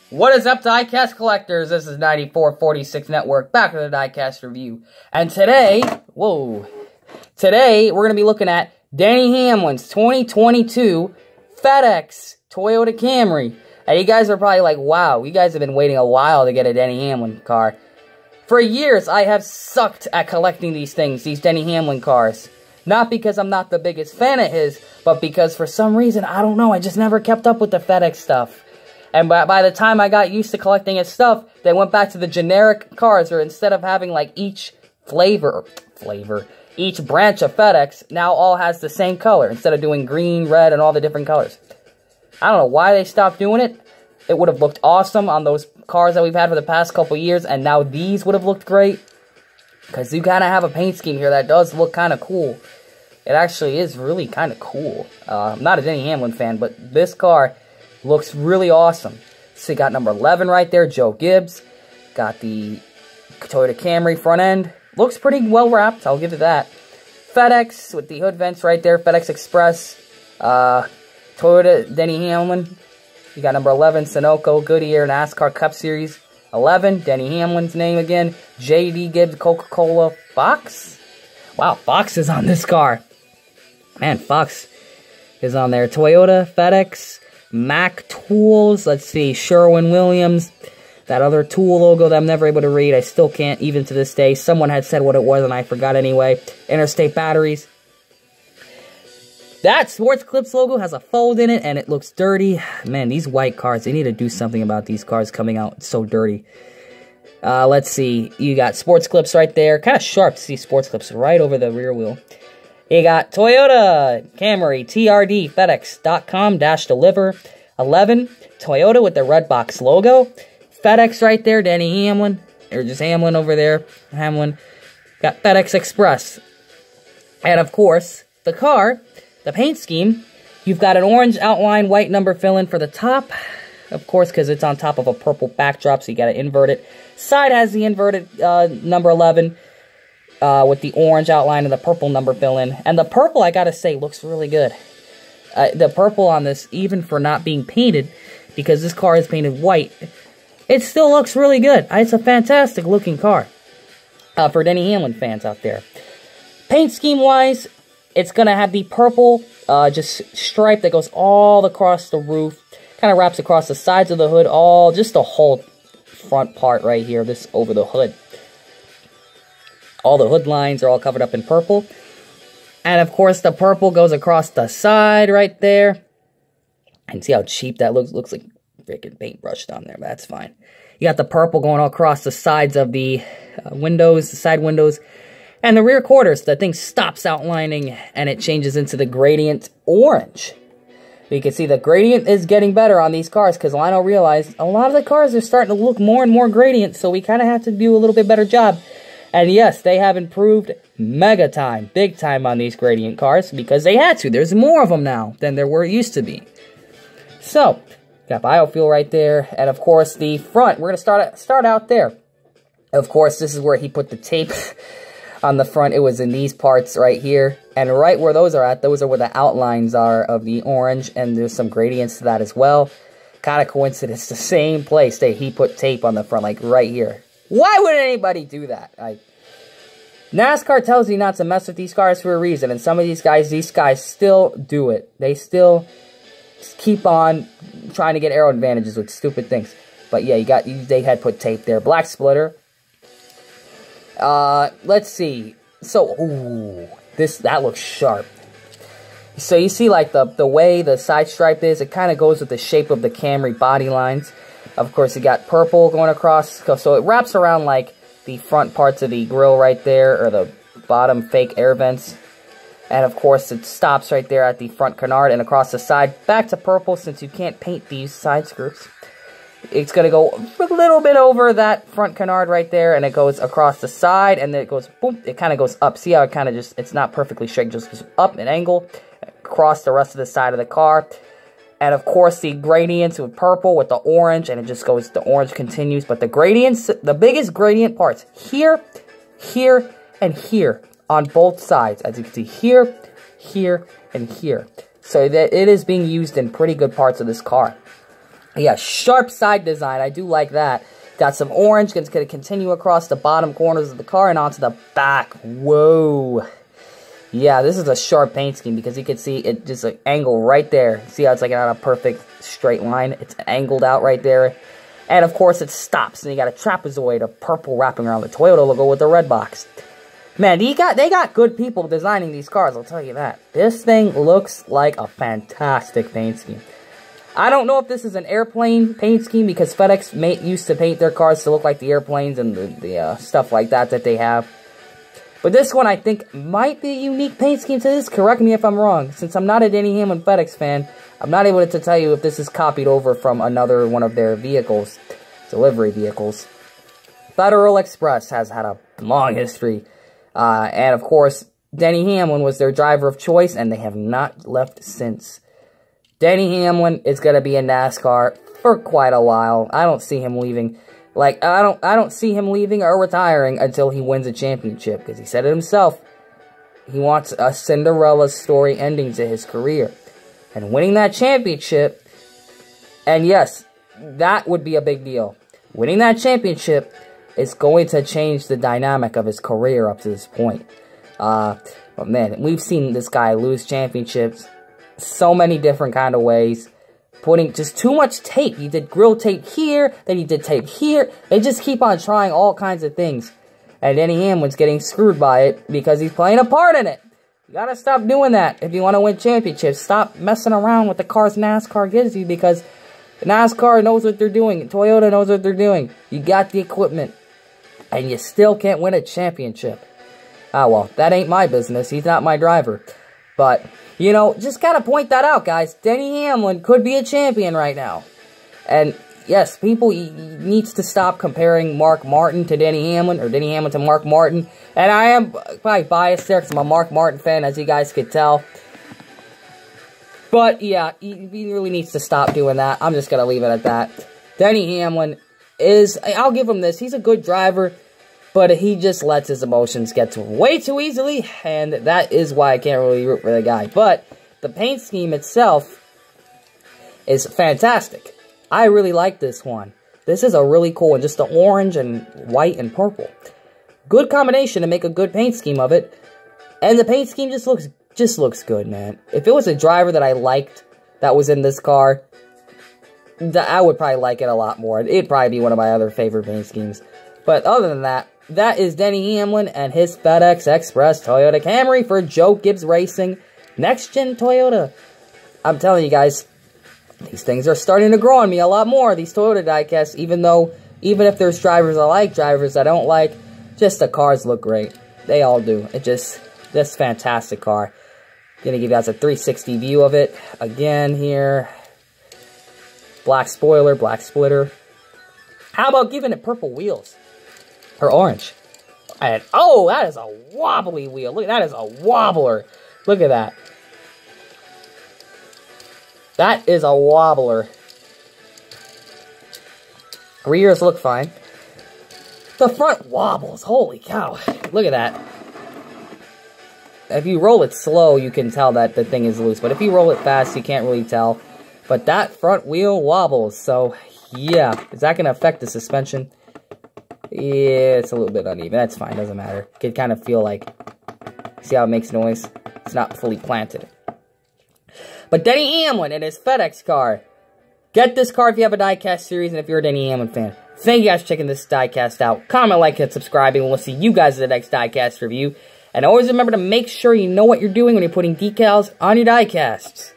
What is up, diecast collectors? This is 9446 Network, back with a diecast review. And today, today we're going to be looking at Denny Hamlin's 2022 FedEx Toyota Camry. And you guys are probably like, wow, you guys have been waiting a while to get a Denny Hamlin car. For years, I have sucked at collecting these things, these Denny Hamlin cars. Not because I'm not the biggest fan of his, but because for some reason, I don't know, I just never kept up with the FedEx stuff. And by the time I got used to collecting his stuff, they went back to the generic cars, or instead of having like each each branch of FedEx now all has the same color, instead of doing green, red, and all the different colors. I don't know why they stopped doing it. It would have looked awesome on those cars that we've had for the past couple years, and now these would have looked great. Because you kind of have a paint scheme here that does look kind of cool. It actually is really kind of cool. I'm not a Denny Hamlin fan, but this car looks really awesome. So you got number 11 right there, Joe Gibbs. Got the Toyota Camry front end. Looks pretty well wrapped, I'll give it that. FedEx with the hood vents right there, FedEx Express. Toyota Denny Hamlin. You got number 11, Sunoco, Goodyear, NASCAR Cup Series. 11, Denny Hamlin's name again. J.D. Gibbs, Coca-Cola, Fox. Wow, Fox is on this car. Man, Fox is on there. Toyota, FedEx, Mac Tools. Let's see, Sherwin-Williams. That other tool logo that I'm never able to read. I still can't, even to this day. Someone had said what it was and I forgot anyway. Interstate Batteries. That Sports Clips logo has a fold in it and it looks dirty. Man, these white cars, they need to do something about these cars coming out. It's so dirty. Let's see. You got Sports Clips right there. Kind of sharp to see Sports Clips right over the rear wheel. You got Toyota Camry TRD FedEx.com-deliver. 11, Toyota with the red box logo. FedEx right there, Denny Hamlin. Or just Hamlin over there. Hamlin. Got FedEx Express. And of course, the car, the paint scheme, you've got an orange outline, white number fill-in for the top. Of course, because it's on top of a purple backdrop, so you got to invert it. Side has the inverted number 11 with the orange outline and the purple number fill-in. And the purple, I got to say, looks really good. The purple on this, even for not being painted, because this car is painted white, it still looks really good. It's a fantastic looking car for Denny Hamlin fans out there. Paint scheme-wise, it's going to have the purple just stripe that goes all across the roof. Kind of wraps across the sides of the hood, just the whole front part right here, this over the hood. All the hood lines are all covered up in purple. And of course, the purple goes across the side right there. And see how cheap that looks? Looks like freaking paintbrushed on there, but that's fine. You got the purple going all across the sides of the windows, the side windows. And the rear quarters, the thing stops outlining and it changes into the gradient orange. You can see the gradient is getting better on these cars because Lionel realized a lot of the cars are starting to look more and more gradient, so we kind of have to do a little bit better job. And yes, they have improved big time on these gradient cars because they had to. There's more of them now than there used to be. So, got biofuel right there, and of course the front. We're gonna start out there. Of course, this is where he put the tape. On the front, it was in these parts right here. And right where those are at, those are where the outlines are of the orange. And there's some gradients to that as well. Kind of coincidence, the same place that he put tape on the front, like right here. Why would anybody do that? NASCAR tells you not to mess with these cars for a reason. And some of these guys still do it. They still keep on trying to get aero advantages with stupid things. But yeah, they had put tape there. Black splitter. Let's see. So, that looks sharp. So you see, like, the way the side stripe is, it kind of goes with the shape of the Camry body lines. Of course, you got purple going across, so it wraps around, like, the front parts of the grille right there, or the bottom fake air vents. And, of course, it stops right there at the front canard and across the side. Back to purple, since you can't paint these side skirts. It's going to go a little bit over that front canard right there, and it goes across the side, and then it goes, boom, it kind of goes up. See how it kind of just, it's not perfectly straight, just goes up an angle, across the rest of the side of the car. And of course, the gradients with purple with the orange, and it just goes, the orange continues. But the gradients, the biggest gradient parts, here, here, and here, on both sides. As you can see, here, here, and here. So that it is being used in pretty good parts of this car. Yeah, sharp side design. I do like that. Got some orange. It's going to continue across the bottom corners of the car and onto the back. Whoa. Yeah, this is a sharp paint scheme because you can see it just an angle right there. See how it's like on a perfect straight line? It's angled out right there. And of course it stops. And you got a trapezoid of purple wrapping around the Toyota logo with the red box. Man, they got good people designing these cars, I'll tell you that. This thing looks like a fantastic paint scheme. I don't know if this is an airplane paint scheme because FedEx used to paint their cars to look like the airplanes and the stuff like that they have. But this one, I think, might be a unique paint scheme to this. Correct me if I'm wrong. Since I'm not a Denny Hamlin FedEx fan, I'm not able to tell you if this is copied over from another one of their vehicles, delivery vehicles. Federal Express has had a long history. And, of course, Denny Hamlin was their driver of choice, and they have not left since. Denny Hamlin is going to be in NASCAR for quite a while. I don't see him leaving. Like, I don't see him leaving or retiring until he wins a championship. Because he said it himself. He wants a Cinderella story ending to his career. And winning that championship, and yes, that would be a big deal. Winning that championship is going to change the dynamic of his career up to this point. But man, we've seen this guy lose championships so many different kind of ways. Putting just too much tape. He did grill tape here, then he did tape here. They just keep on trying all kinds of things. And Denny Hamlin's getting screwed by it because he's playing a part in it. You gotta stop doing that if you want to win championships. Stop messing around with the cars NASCAR gives you because NASCAR knows what they're doing. Toyota knows what they're doing. You got the equipment. And you still can't win a championship. Ah, well, that ain't my business. He's not my driver. But, you know, just gotta point that out, guys. Denny Hamlin could be a champion right now. And, yes, people needs to stop comparing Mark Martin to Denny Hamlin, or Denny Hamlin to Mark Martin. And I am probably biased there because I'm a Mark Martin fan, as you guys could tell. But, yeah, he really needs to stop doing that. I'm just gonna leave it at that. Denny Hamlin is, I'll give him this, he's a good driver, but he just lets his emotions get to him way too easily, and that is why I can't really root for the guy. But the paint scheme itself is fantastic. I really like this one. This is a really cool one, just the orange and white and purple. Good combination to make a good paint scheme of it, and the paint scheme just looks good, man. If it was a driver that I liked that was in this car, I would probably like it a lot more. It'd probably be one of my other favorite paint schemes. But other than that, that is Denny Hamlin and his FedEx Express Toyota Camry for Joe Gibbs Racing. Next Gen Toyota. I'm telling you guys, these things are starting to grow on me a lot more. These Toyota diecasts, even if there's drivers I like, drivers I don't like, just the cars look great. They all do. This fantastic car. Gonna give you guys a 360 view of it. Again here. Black spoiler, black splitter. How about giving it purple wheels? Or orange. And, oh, that is a wobbly wheel. Look, that is a wobbler. Look at that. That is a wobbler. Rears look fine. The front wobbles. Holy cow. Look at that. If you roll it slow, you can tell that the thing is loose. But if you roll it fast, you can't really tell. But that front wheel wobbles, so yeah. Is that going to affect the suspension? Yeah, it's a little bit uneven. That's fine, doesn't matter. You can kind of feel like, see how it makes noise? It's not fully planted. But Denny Hamlin and his FedEx car. Get this car if you have a diecast series and if you're a Denny Hamlin fan. Thank you guys for checking this diecast out. Comment, like, and subscribing. We'll see you guys in the next diecast review. And always remember to make sure you know what you're doing when you're putting decals on your diecasts.